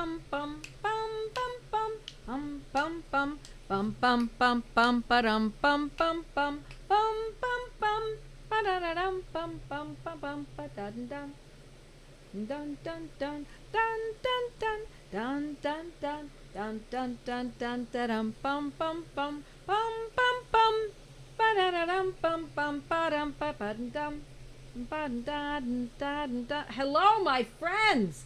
bum bum bum bum bum bum bum bum bum bum bum ba-dum bum bum bum bum bum bum ba-da-da-dum bum bum bum bum ba-da-dum dun dun dun dun dun dun dun dun dun dun dun dun dun bum bum bum bum bum bum ba-da-da-dum bum bum ba-dum ba-dum. Hello, my friends.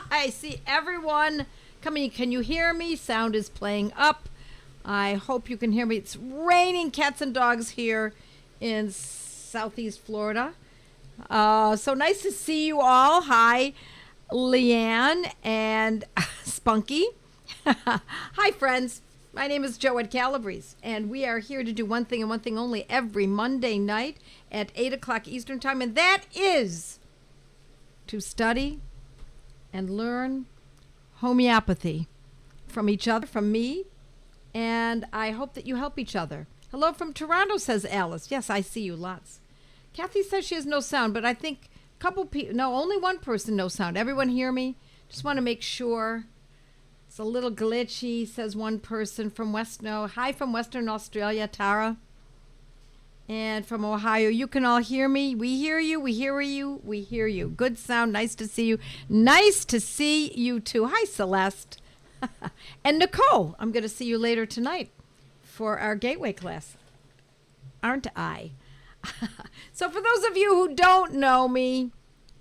I see everyone coming. Can you hear me? Sound is playing up. I hope you can hear me. It's raining cats and dogs here in Southeast Florida. So nice to see you all. Hi, Leanne and Spunky. Hi, friends. My name is Joette Calabrese, and we are here to do one thing and one thing only every Monday night at 8 o'clock Eastern Time, and that is to study and learn homeopathy from each other, from me, and I hope that you help each other. Hello from Toronto, says Alice. Yes, I see you lots. Kathy says she has no sound, but I think a couple people, no, only one person no sound. Everyone hear me? Just want to make sure. It's a little glitchy, says one person from Hi from Western Australia, Tara. And from Ohio, you can all hear me. We hear you, we hear you, we hear you. Good sound, nice to see you. Nice to see you too. Hi, Celeste. And Nicole, I'm going to see you later tonight for our Gateway class. Aren't I? So for those of you who don't know me,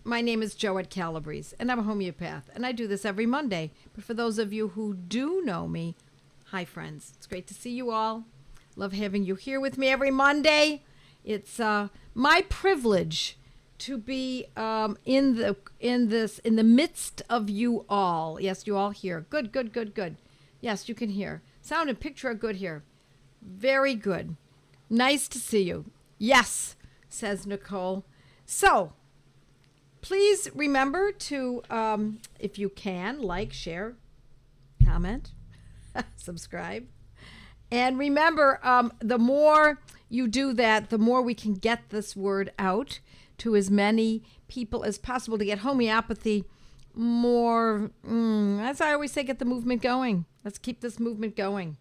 my name is Joette Calabrese, and I'm a homeopath, and I do this every Monday. But for those of you who do know me, hi, friends. It's great to see you all. Love having you here with me every Monday. It's my privilege to be in the midst of you all. Yes, you all hear. Good, good, good, good. Yes, you can hear. Sound and picture are good here. Very good. Nice to see you. Yes, says Nicole. So, please remember to, if you can, like, share, comment, subscribe. And remember, the more you do that, the more we can get this word out to as many people as possible to get homeopathy more, as I always say, get the movement going. Let's keep this movement going.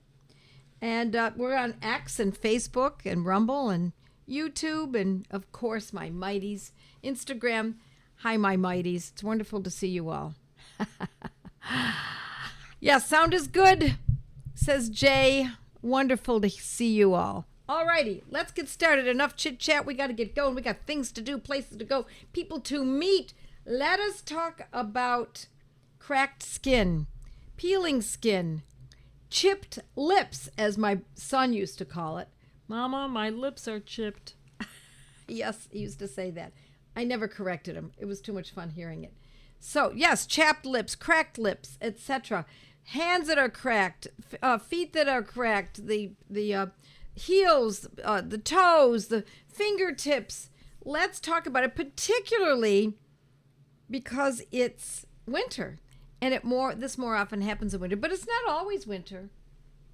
And we're on X and Facebook and Rumble and YouTube and, of course, my mighties, Instagram. Hi, my mighties. It's wonderful to see you all. Yes, sound is good, says Jay. Wonderful to see you all. All righty, let's get started. Enough chit-chat. We got to get going. We got things to do, places to go, people to meet. Let us talk about cracked skin, peeling skin, chipped lips, as my son used to call it. Mama, my lips are chipped. Yes, he used to say that. I never corrected him. It was too much fun hearing it. So, yes, chapped lips, cracked lips, etc. Hands that are cracked, feet that are cracked, the heels, the toes, the fingertips. Let's talk about it, particularly because it's winter, and this more often happens in winter. But it's not always winter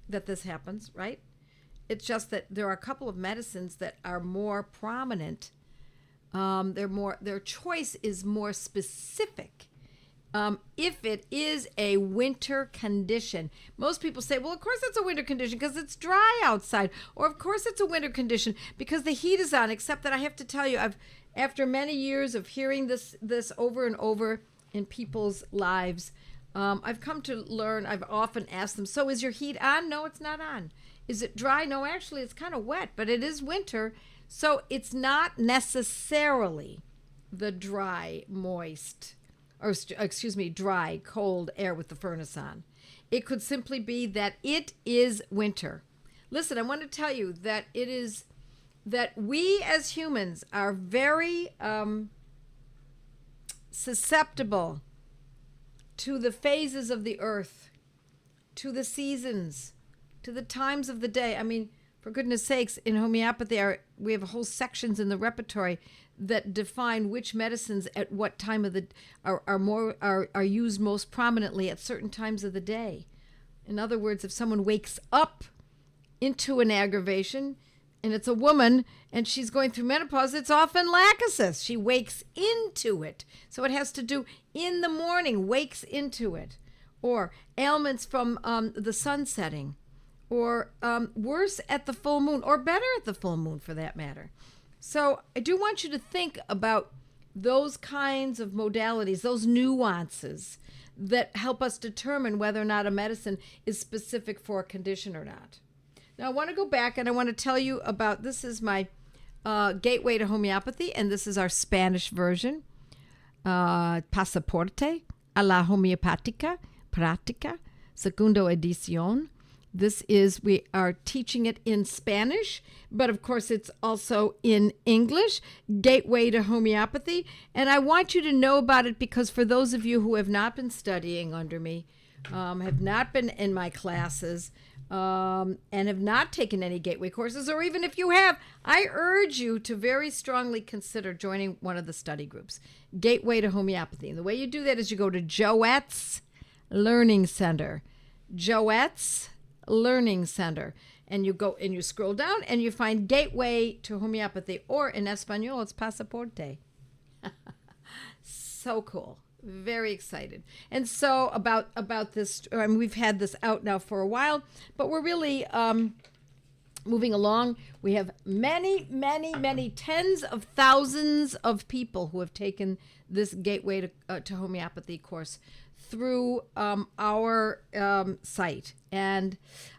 that this happens, right? It's just that there are a couple of medicines that are more prominent. Their choice is more specific. If it is a winter condition, most people say, well, of course it's a winter condition because it's dry outside, or of course it's a winter condition because the heat is on. Except that I have to tell you, after many years of hearing this over and over in people's lives, I've come to learn. I've often asked them, so is your heat on? No, it's not on. Is it dry? No, actually, it's kind of wet, but it is winter. So it's not necessarily the dry, cold air with the furnace on. It could simply be that it is winter. Listen, I want to tell you that that we as humans are very susceptible to the phases of the earth, to the seasons, to the times of the day. I mean, for goodness sakes, in homeopathy, we have whole sections in the repertory that define which medicines at what time of the are used most prominently at certain times of the day. In other words, if someone wakes up into an aggravation, and it's a woman and she's going through menopause, it's often lachesis. She wakes into it. So it has to do in the morning, wakes into it. or ailments from the sun setting, or worse at the full moon, or better at the full moon for that matter. So I do want you to think about those kinds of modalities, those nuances that help us determine whether or not a medicine is specific for a condition or not. Now I want to go back and I want to tell you about, this is my gateway to homeopathy, and this is our Spanish version. Pasaporte a la homeopática práctica, segundo edición. This is, we are teaching it in Spanish, but of course it's also in English, Gateway to Homeopathy. And I want you to know about it because for those of you who have not been studying under me, have not been in my classes, and have not taken any Gateway courses, or even if you have, I urge you to very strongly consider joining one of the study groups, Gateway to Homeopathy. And the way you do that is you go to Joette's Learning Center. Joette's Learning Center, and you go and you scroll down and you find Gateway to Homeopathy, or in Español it's Pasaporte. So cool, very excited. And so about this, I mean, we've had this out now for a while, but we're really moving along. We have many tens of thousands of people who have taken this Gateway to Homeopathy course through our site, and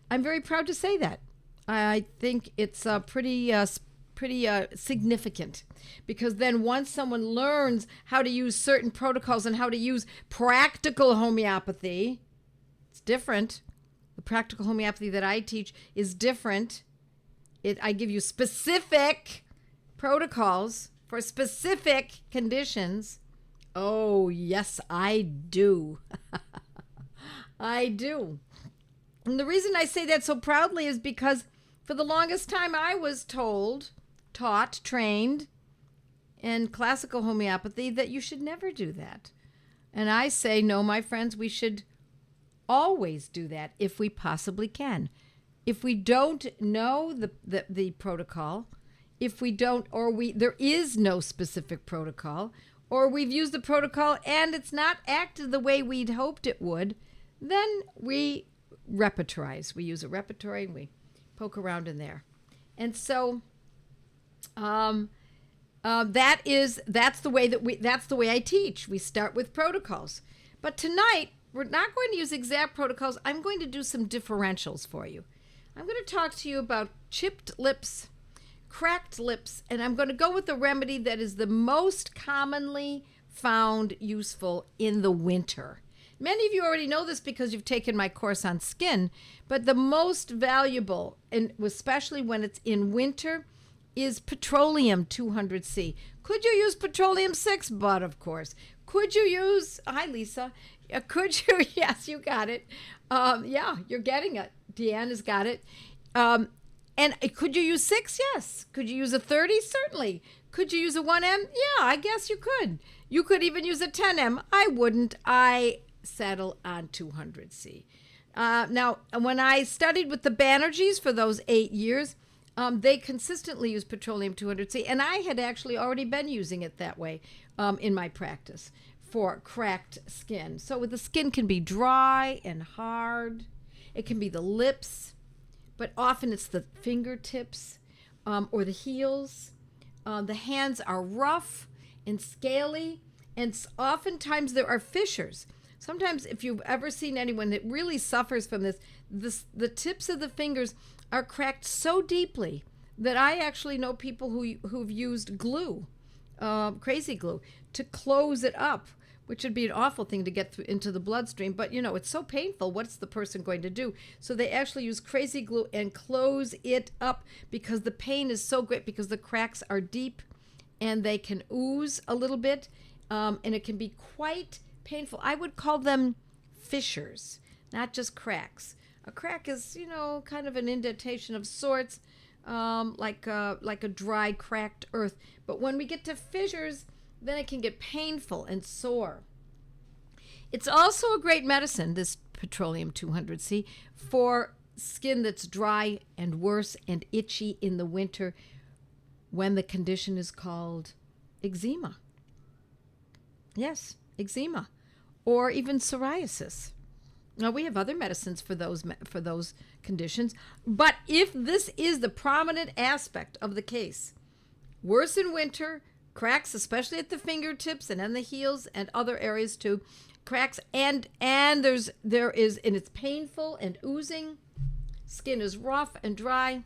I'm very proud to say that. I think it's pretty significant, because then once someone learns how to use certain protocols and how to use practical homeopathy, it's different. The practical homeopathy that I teach is different. I give you specific protocols for specific conditions. Oh, yes, I do. I do. And the reason I say that so proudly is because for the longest time I was taught, trained in classical homeopathy that you should never do that. And I say, no, my friends, we should always do that if we possibly can. If we don't know the protocol, if we don't, or there is no specific protocol, or we've used the protocol and it's not acted the way we'd hoped it would, then we repertorize. We use a repertory and we poke around in there. And so that's the way I teach. We start with protocols. But tonight, we're not going to use exact protocols. I'm going to do some differentials for you. I'm going to talk to you about chipped lips, cracked lips, and I'm going to go with the remedy that is the most commonly found useful in the winter. Many of you already know this because you've taken my course on skin, but the most valuable, and especially when it's in winter, is petroleum 200C. Could you use petroleum 6? But of course. Could you use, hi Lisa, could you, yes, you got it. Yeah, you're getting it. Deanne has got it. And could you use 6? Yes. Could you use a 30? Certainly. Could you use a 1M? Yeah, I guess you could. You could even use a 10M. I wouldn't. I settle on 200C. Now, when I studied with the Banerjees for those 8 years, they consistently use petroleum 200C, and I had actually already been using it that way in my practice for cracked skin. So the skin can be dry and hard. It can be the lips, but often it's the fingertips or the heels. The hands are rough and scaly, and oftentimes there are fissures. Sometimes if you've ever seen anyone that really suffers from this, the tips of the fingers are cracked so deeply that I actually know people who've used glue, crazy glue, to close it up, which would be an awful thing to get into the bloodstream. But, it's so painful. What's the person going to do? So they actually use crazy glue and close it up because the pain is so great, because the cracks are deep and they can ooze a little bit, and it can be quite painful. I would call them fissures, not just cracks. A crack is, kind of an indentation of sorts, like a dry, cracked earth. But when we get to fissures, then it can get painful and sore. It's also a great medicine, this petroleum 200C, for skin that's dry and worse and itchy in the winter when the condition is called eczema. Yes, eczema. Or even psoriasis. Now, we have other medicines for those conditions, but if this is the prominent aspect of the case, worse in winter, cracks, especially at the fingertips and on the heels and other areas too, cracks, and it's painful and oozing, skin is rough and dry,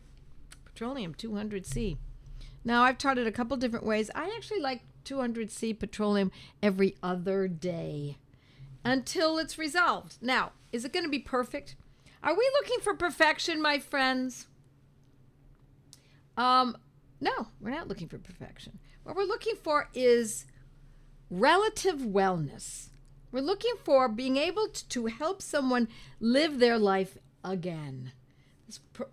petroleum 200C. Now, I've taught it a couple different ways. I actually like 200C petroleum every other day until it's resolved. Now, is it going to be perfect? Are we looking for perfection, my friends? No, we're not looking for perfection. What we're looking for is relative wellness. We're looking for being able to help someone live their life again.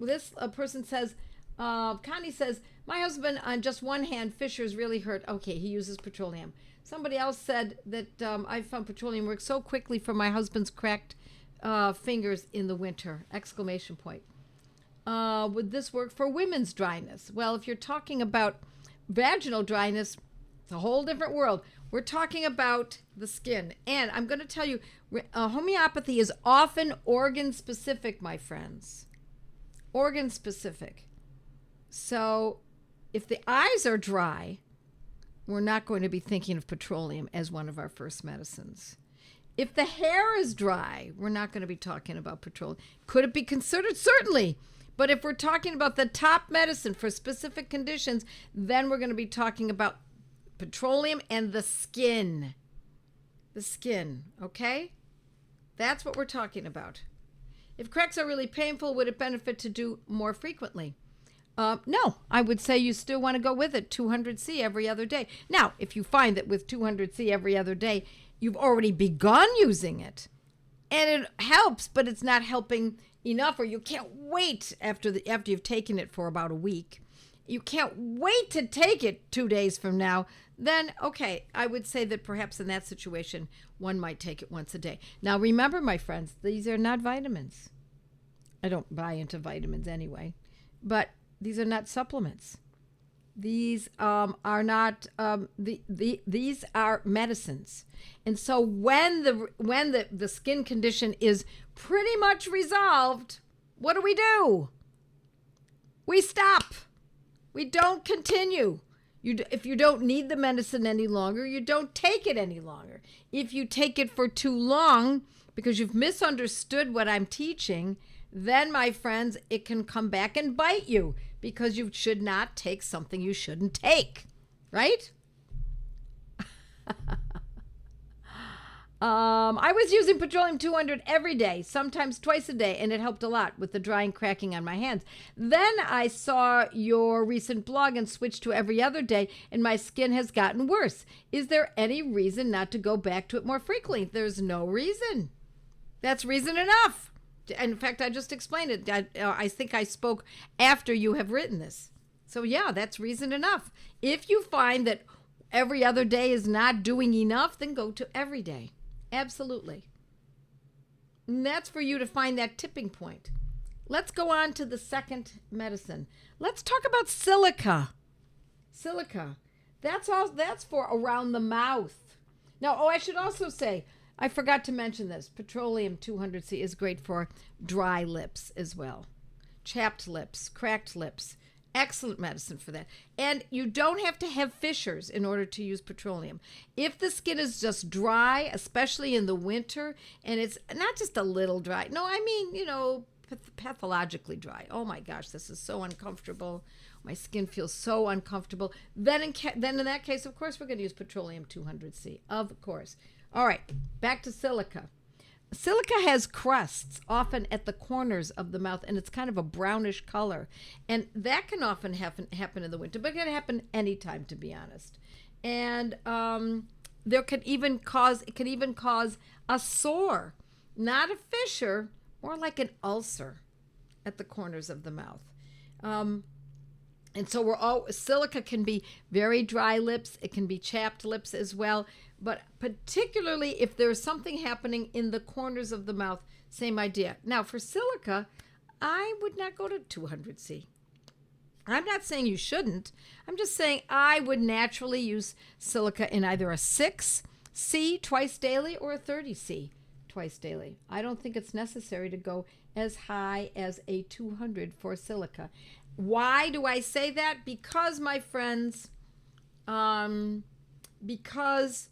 This person says, Connie says, my husband on just one hand fissures really hurt. Okay, he uses petroleum. Somebody else said that I found petroleum works so quickly for my husband's cracked fingers in the winter! Exclamation point. Would this work for women's dryness? Well, if you're talking about vaginal dryness, it's a whole different world. We're talking about the skin. And I'm going to tell you, homeopathy is often organ specific, my friends. Organ specific. So if the eyes are dry, we're not going to be thinking of petroleum as one of our first medicines. If the hair is dry, we're not going to be talking about petroleum. Could it be considered? Certainly. But if we're talking about the top medicine for specific conditions, then we're going to be talking about petroleum and the skin. The skin, okay? That's what we're talking about. If cracks are really painful, would it benefit to do more frequently? No, I would say you still want to go with it, 200C every other day. Now, if you find that with 200C every other day, you've already begun using it, and it helps, but it's not helping enough, or you can't wait after you've taken it for about a week. You can't wait to take it 2 days from now. Then, okay, I would say that perhaps in that situation, one might take it once a day. Now, remember, my friends, these are not vitamins. I don't buy into vitamins anyway, but these are not supplements. These are not. These are medicines, and so when the skin condition is pretty much resolved, what do? We stop. We don't continue. If you don't need the medicine any longer, you don't take it any longer. If you take it for too long because you've misunderstood what I'm teaching, then, my friends, it can come back and bite you because you should not take something you shouldn't take, right? I was using petroleum 200 every day, sometimes twice a day, and it helped a lot with the drying, cracking on my hands. Then I saw your recent blog and switched to every other day, and my skin has gotten worse. Is there any reason not to go back to it more frequently? There's no reason. That's reason enough. In fact, I just explained it. I think I spoke after you have written this. So yeah, that's reason enough. If you find that every other day is not doing enough, then go to every day. Absolutely. And that's for you to find that tipping point. Let's go on to the second medicine. Let's talk about silica. Silica. That's for around the mouth. Now, I should also say, I forgot to mention this. Petroleum 200C is great for dry lips as well. Chapped lips, cracked lips. Excellent medicine for that. And you don't have to have fissures in order to use petroleum. If the skin is just dry, especially in the winter, and it's not just a little dry. No, I mean, pathologically dry. Oh my gosh, this is so uncomfortable. My skin feels so uncomfortable. Then in that case, of course, we're going to use petroleum 200C. Of course. All right, back to silica. Silica has crusts, often at the corners of the mouth, and it's kind of a brownish color. And that can often happen in the winter, but it can happen anytime, to be honest. And it can even cause a sore, not a fissure, more like an ulcer at the corners of the mouth. And so silica can be very dry lips. It can be chapped lips as well. But particularly if there's something happening in the corners of the mouth, same idea. Now, for silica, I would not go to 200C. I'm not saying you shouldn't. I'm just saying I would naturally use silica in either a 6C twice daily or a 30C twice daily. I don't think it's necessary to go as high as a 200 for silica. Why do I say that? Because, my friends, because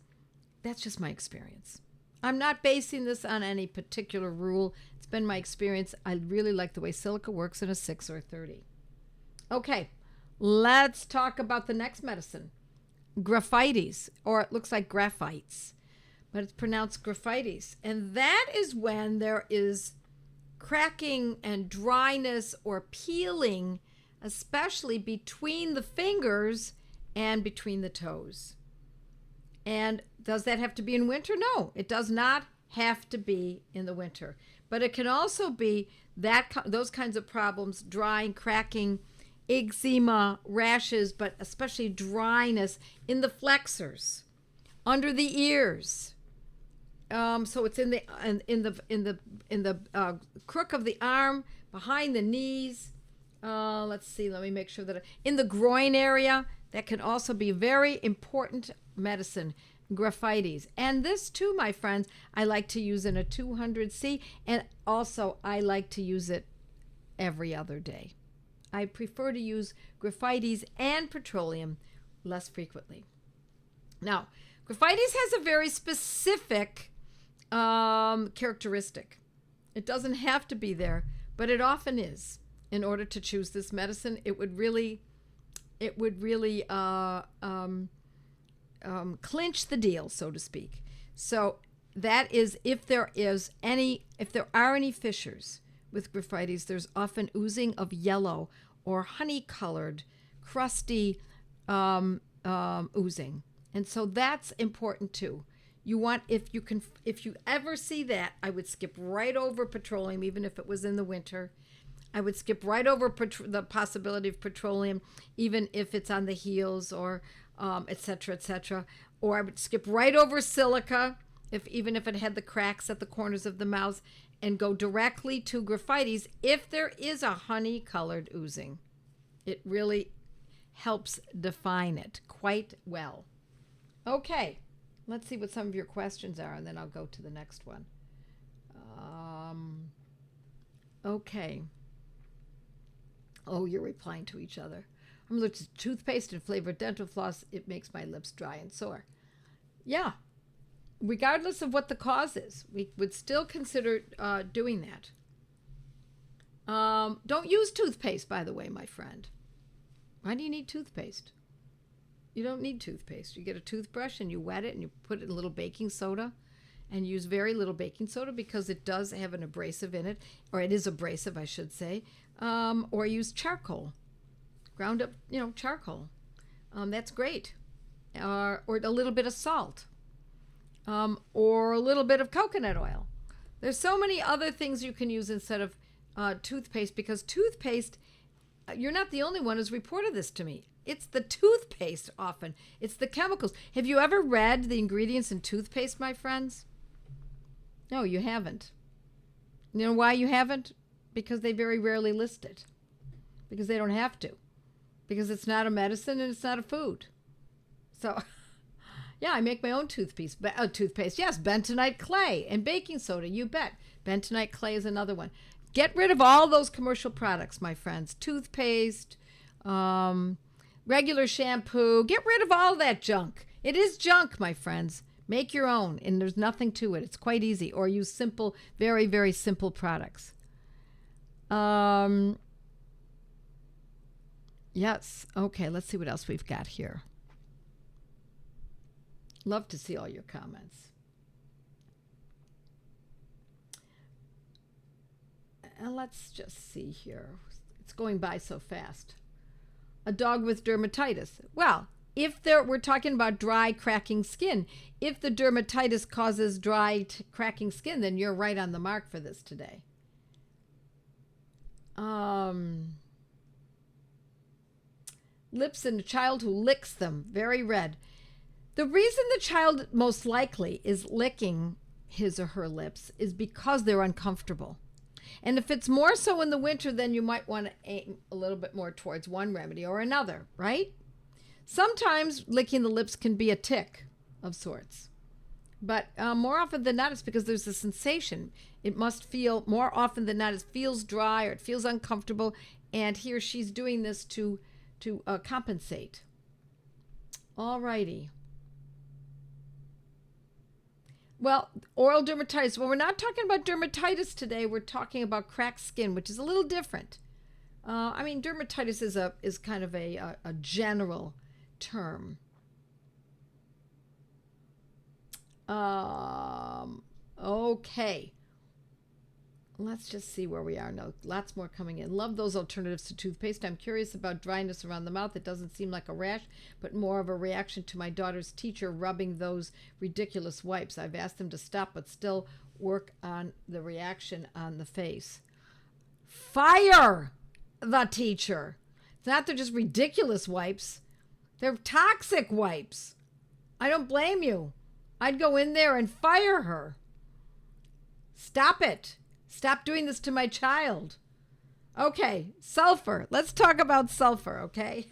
that's just my experience. I'm not basing this on any particular rule. It's been my experience. I really like the way silica works in a 6 or 30. Okay, let's talk about the next medicine. Graphites, or it looks like graphites, but it's pronounced graphites. And that is when there is cracking and dryness or peeling, especially between the fingers and between the toes. And does that have to be in winter? No, it does not have to be in the winter. But it can also be those kinds of problems, drying, cracking, eczema, rashes, but especially dryness in the flexors, under the ears. So it's in the crook of the arm, behind the knees. Let's see. Let me make sure that in the groin area. That can also be very important medicine. Graphites. And this too, my friends, I like to use in a 200C, and also I like to use it every other day. I prefer to use graphites and petroleum less frequently. Now, graphites has a very specific characteristic. It doesn't have to be there, but it often is. In order to choose this medicine, it would really clinch the deal, so to speak. So that is if there are any fissures with graphites, there's often oozing of yellow or honey-colored, crusty oozing, and so that's important too. You want, if you ever see that, I would skip right over petroleum, even if it was in the winter. I would skip right over the possibility of petroleum, even if it's on the heels or et cetera, or I would skip right over silica, even if it had the cracks at the corners of the mouth, and go directly to graphites if there is a honey-colored oozing. It really helps define it quite well. Okay, let's see what some of your questions are, and then I'll go to the next one. Okay. Oh, you're replying to each other. I'm allergic to toothpaste and flavored dental floss. It makes my lips dry and sore. Yeah. Regardless of what the cause is, we would still consider doing that. Don't use toothpaste, by the way, my friend. Why do you need toothpaste? You don't need toothpaste. You get a toothbrush and you wet it and you put in a little baking soda, and use very little baking soda because it does have an abrasive in it, or it is abrasive, I should say. Or use charcoal, ground up, charcoal. That's great. Or a little bit of salt, or a little bit of coconut oil. There's so many other things you can use instead of toothpaste, because toothpaste, you're not the only one who's reported this to me. It's the toothpaste often. It's the chemicals. Have you ever read the ingredients in toothpaste, my friends? No, you haven't. You know why you haven't? Because they very rarely list it. Because they don't have to. Because it's not a medicine and it's not a food. So, yeah, I make my own toothpaste. Yes, bentonite clay and baking soda, you bet. Bentonite clay is another one. Get rid of all those commercial products, my friends. Toothpaste, regular shampoo. Get rid of all that junk. It is junk, my friends. Make your own, and there's nothing to it. It's quite easy. Or use simple, very, very simple products. Yes. Okay, let's see what else we've got here. Love to see all your comments. And let's just see here. It's going by so fast. A dog with dermatitis. Well, we're talking about dry, cracking skin. If the dermatitis causes dry, cracking skin, then you're right on the mark for this today. Lips in a child who licks them, very red. The reason the child most likely is licking his or her lips is because they're uncomfortable. And if it's more so in the winter, then you might want to aim a little bit more towards one remedy or another, right? Sometimes licking the lips can be a tic of sorts. But more often than not, it's because there's a sensation. It must feel, more often than not, it feels dry or it feels uncomfortable. And here she's doing this to compensate. All righty. Well, oral dermatitis. Well, we're not talking about dermatitis today. We're talking about cracked skin, which is a little different. I mean, dermatitis is kind of a general term. Okay. Let's just see where we are now. Lots more coming in. Love those alternatives to toothpaste. I'm curious about dryness around the mouth. It doesn't seem like a rash, but more of a reaction to my daughter's teacher rubbing those ridiculous wipes. I've asked them to stop, but still work on the reaction on the face. Fire the teacher. It's not they're just ridiculous wipes. They're toxic wipes. I don't blame you. I'd go in there and fire her. Stop it. Stop doing this to my child. Okay, sulfur. Let's talk about sulfur, okay?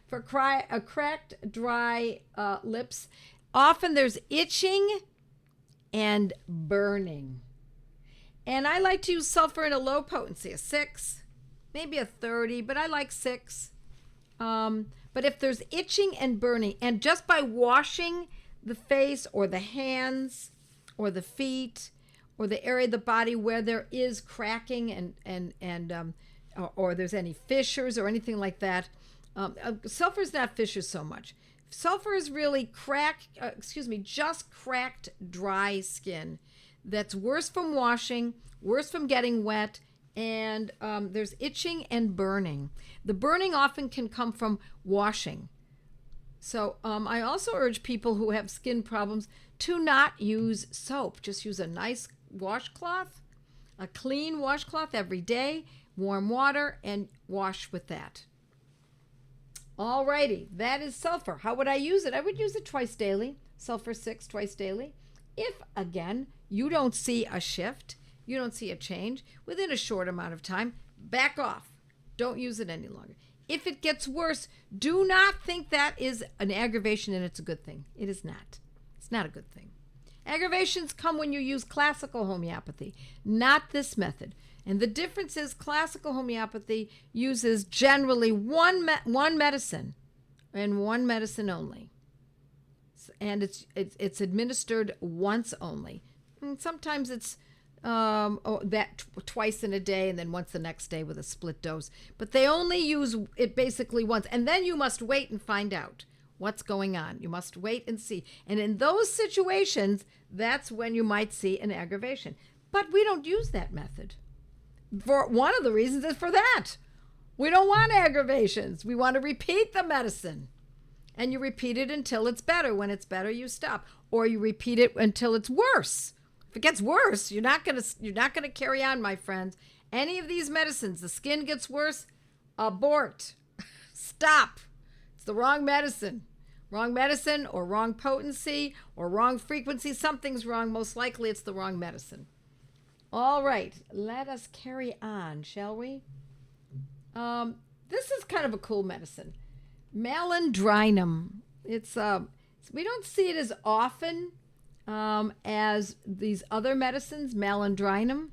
For cracked, dry lips, often there's itching and burning. And I like to use sulfur in a low potency, a 6, maybe a 30, but I like 6. But if there's itching and burning, and just by washing the face or the hands or the feet or the area of the body where there is cracking or there's any fissures or anything like that, sulfur is not fissures so much. Sulfur is really just cracked dry skin that's worse from washing, worse from getting wet, and there's itching and burning. The burning often can come from washing. So I also urge people who have skin problems to not use soap. Just use a nice washcloth, a clean washcloth every day, warm water, and wash with that. All righty, that is sulfur. How would I use it? I would use it twice daily, sulfur 6 twice daily. If, again, you don't see a shift, you don't see a change within a short amount of time, back off. Don't use it any longer. If it gets worse, do not think that is an aggravation and it's a good thing. It is not. It's not a good thing. Aggravations come when you use classical homeopathy, not this method. And the difference is classical homeopathy uses generally one medicine and one medicine only. And it's administered once only. And sometimes it's twice in a day and then once the next day with a split dose. But they only use it basically once. And then you must wait and find out what's going on. You must wait and see. And in those situations, that's when you might see an aggravation. But we don't use that method. For one of the reasons is for that. We don't want aggravations. We want to repeat the medicine. And you repeat it until it's better. When it's better, you stop. Or you repeat it until it's worse. If it gets worse, you're not gonna carry on, my friends. Any of these medicines, the skin gets worse, abort. Stop. It's the wrong medicine. Wrong medicine or wrong potency or wrong frequency. Something's wrong. Most likely it's the wrong medicine. All right, let us carry on, shall we? This is kind of a cool medicine. Malandrinum. It's we don't see it as often as these other medicines, malandrinum,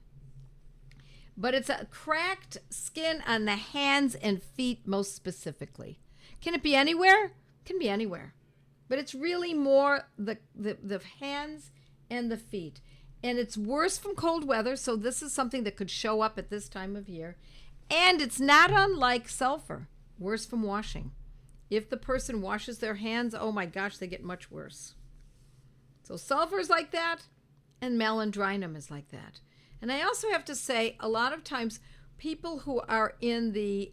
but it's a cracked skin on the hands and feet most specifically. Can it be anywhere? It can be anywhere, but it's really more the hands and the feet. And it's worse from cold weather, so this is something that could show up at this time of year. And it's not unlike sulfur, worse from washing. If the person washes their hands, oh my gosh, they get much worse. So sulfur is like that, and malandrinum is like that. And I also have to say, a lot of times, people who are in the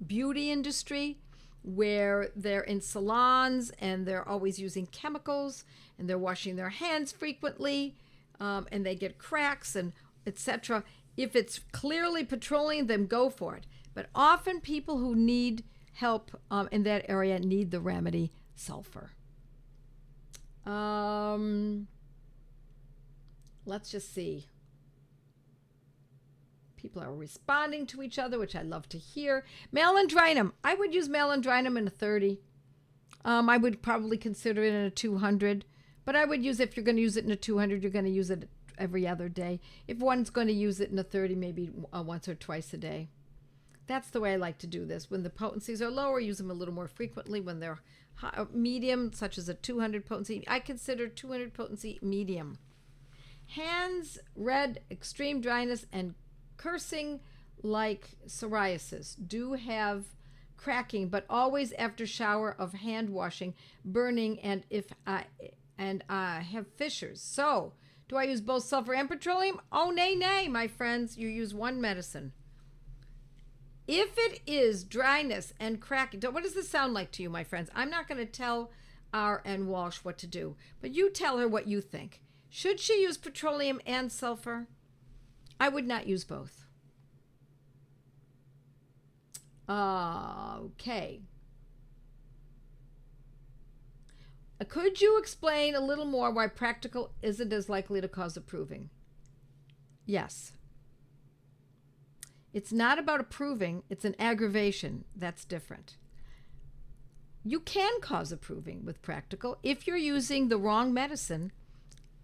beauty industry, where they're in salons and they're always using chemicals and they're washing their hands frequently, and they get cracks and etc. If it's clearly petroleum, then go for it. But often people who need help in that area need the remedy sulfur. Let's just see. People are responding to each other, which I love to hear. Malandrinum. I would use malandrinum in a 30. I would probably consider it in a 200. But I would use, if you're going to use it in a 200, you're going to use it every other day. If one's going to use it in a 30, maybe once or twice a day. That's the way I like to do this. When the potencies are lower, use them a little more frequently. When they're medium, such as a 200 potency, I consider 200 potency medium. Hands, red, extreme dryness, and cursing like psoriasis. Do have cracking, but always after shower of hand washing, burning, and have fissures. So, do I use both sulfur and petroleum? Oh, nay, my friends. You use one medicine. If it is dryness and cracking, what does this sound like to you, my friends? I'm not going to tell R.N. Walsh what to do, but you tell her what you think. Should she use petroleum and sulfur? I would not use both. Okay. Could you explain a little more why practical isn't as likely to cause approving? Yes. It's not about approving, it's an aggravation. That's different. You can cause approving with practical if you're using the wrong medicine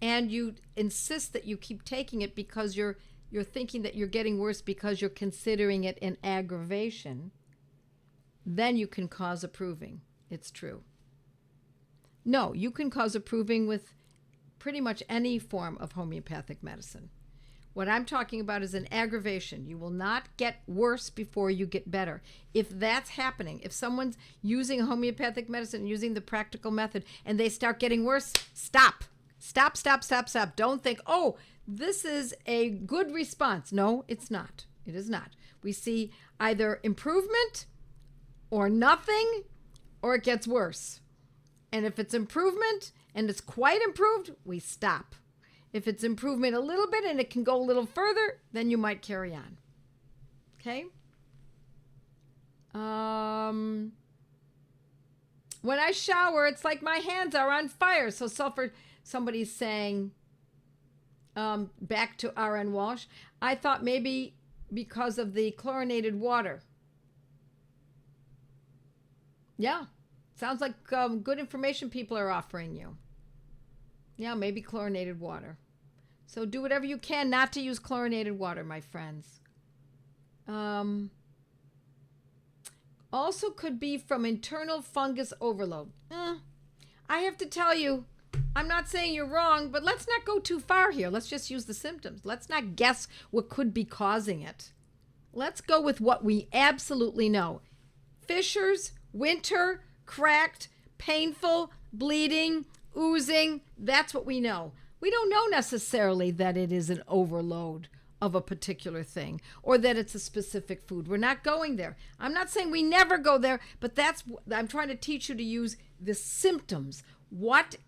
and you insist that you keep taking it because you're thinking that you're getting worse because you're considering it an aggravation. Then you can cause approving. It's true. No, you can cause approving with pretty much any form of homeopathic medicine. What I'm talking about is an aggravation. You will not get worse before you get better. If that's happening, if someone's using a homeopathic medicine, using the practical method, and they start getting worse, stop. Stop. Don't think, oh, this is a good response. No, it's not. It is not. We see either improvement or nothing, or it gets worse. And if it's improvement and it's quite improved, we stop. If it's improvement a little bit and it can go a little further, then you might carry on. Okay? When I shower, it's like my hands are on fire. So sulfur, somebody's saying, back to R.N. Walsh, I thought maybe because of the chlorinated water. Yeah. Sounds like good information people are offering you. Yeah, maybe chlorinated water. So do whatever you can not to use chlorinated water, my friends. Also could be from internal fungus overload. I have to tell you, I'm not saying you're wrong, but let's not go too far here. Let's just use the symptoms. Let's not guess what could be causing it. Let's go with what we absolutely know. Fissures, winter, cracked, painful, bleeding, oozing. That's what we know. We don't know necessarily that it is an overload of a particular thing or that it's a specific food. We're not going there. I'm not saying we never go there, but I'm trying to teach you to use the symptoms.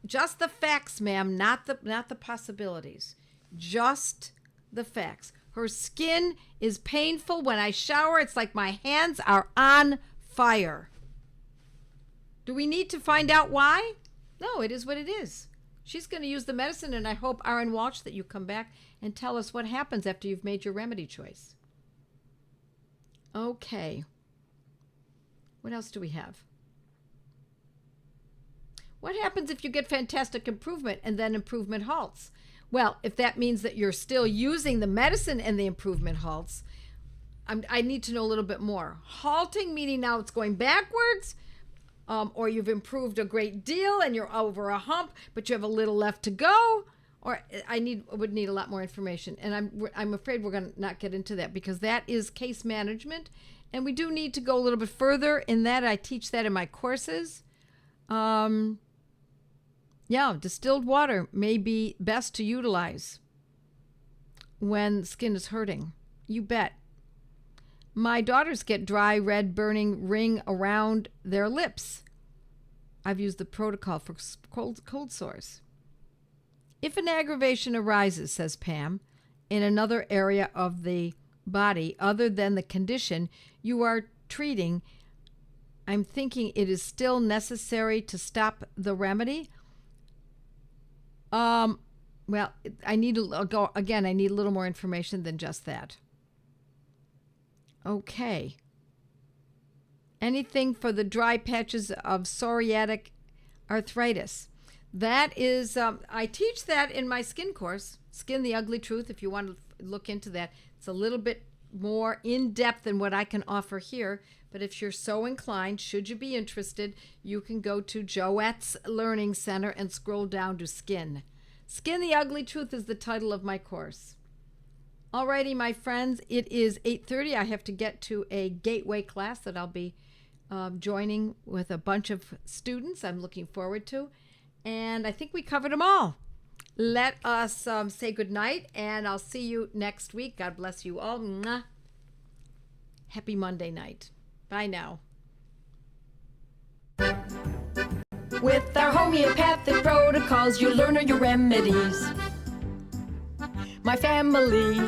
Just the facts, ma'am, not the possibilities. Just the facts. Her skin is painful. When I shower, it's like my hands are on fire. Do we need to find out why? No, it is what it is. She's going to use the medicine, and I hope, R.N. Walsh, that you come back and tell us what happens after you've made your remedy choice. Okay. What else do we have? What happens if you get fantastic improvement and then improvement halts? Well, if that means that you're still using the medicine and the improvement halts, I need to know a little bit more. Halting, meaning now it's going backwards, or you've improved a great deal and you're over a hump, but you have a little left to go. Or would need a lot more information, and I'm afraid we're going to not get into that because that is case management, and we do need to go a little bit further in that. I teach that in my courses. Distilled water may be best to utilize when skin is hurting. You bet. My daughters get dry, red, burning ring around their lips. I've used the protocol for cold sores. If an aggravation arises, says Pam, in another area of the body other than the condition you are treating, I'm thinking it is still necessary to stop the remedy. I need to go again. I need a little more information than just that. Okay. Anything for the dry patches of psoriatic arthritis. That is, I teach that in my skin course, Skin the Ugly Truth, if you want to look into that. It's a little bit more in-depth than what I can offer here, but if you're so inclined, should you be interested, you can go to Joette's Learning Center and scroll down to Skin. Skin the Ugly Truth is the title of my course. Alrighty, my friends, it is 8:30. I have to get to a gateway class that I'll be joining with a bunch of students I'm looking forward to. And I think we covered them all. Let us say goodnight, and I'll see you next week. God bless you all. Mwah. Happy Monday night. Bye now. With our homeopathic protocols, you learn your remedies. My family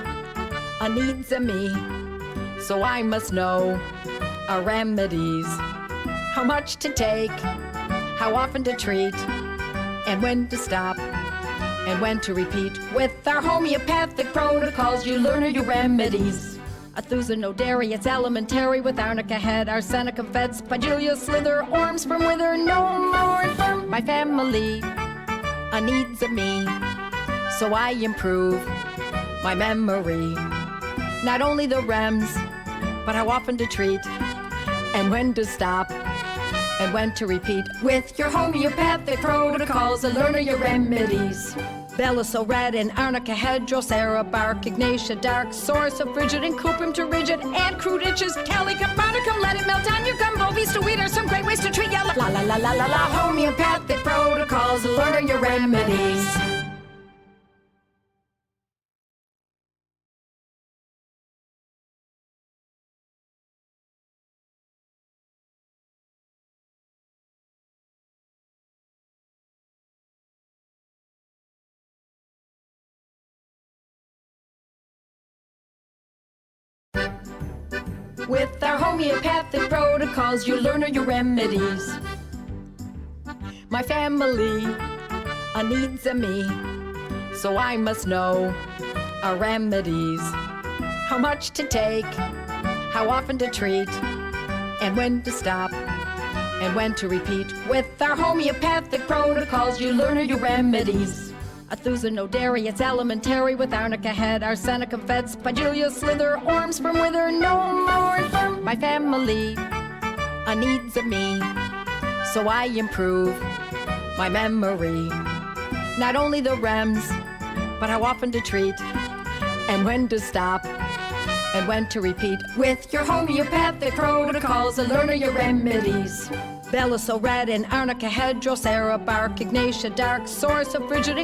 needs a me, so I must know our remedies. How much to take, how often to treat, and when to stop, and when to repeat. With our homeopathic protocols, you learn your remedies. Athusa no dairy, it's elementary. With arnica head, arsenica fed, spigelia slither, orms from wither, no more infirm. My family needs a me, so I improve my memory. Not only the rems, but how often to treat, and when to stop, and when to repeat. With your homeopathic protocols, learn your remedies. Bella so red and arnica head, drosera bark, ignatia dark, source of frigid and cuprum to rigid, and crude itches, calica bonicum, let it melt on your gum, bovis to wheat are some great ways to treat ya. La la la la la la, homeopathic protocols, learn your remedies. With our homeopathic protocols, you learn your remedies. My family needs a me, so I must know our remedies. How much to take, how often to treat, and when to stop, and when to repeat. With our homeopathic protocols, you learn your remedies. Athusa no dairy, it's elementary. With arnica head, arsenica fed, spigelia slither, orms from wither, no more infirm. My family needs a me, so I improve my memory. Not only the rems, but how often to treat, and when to stop, and when to repeat. With your homeopathic protocols, learn your remedies. Bella so red and arnica head, drosera bark, ignatia dark, source of frigid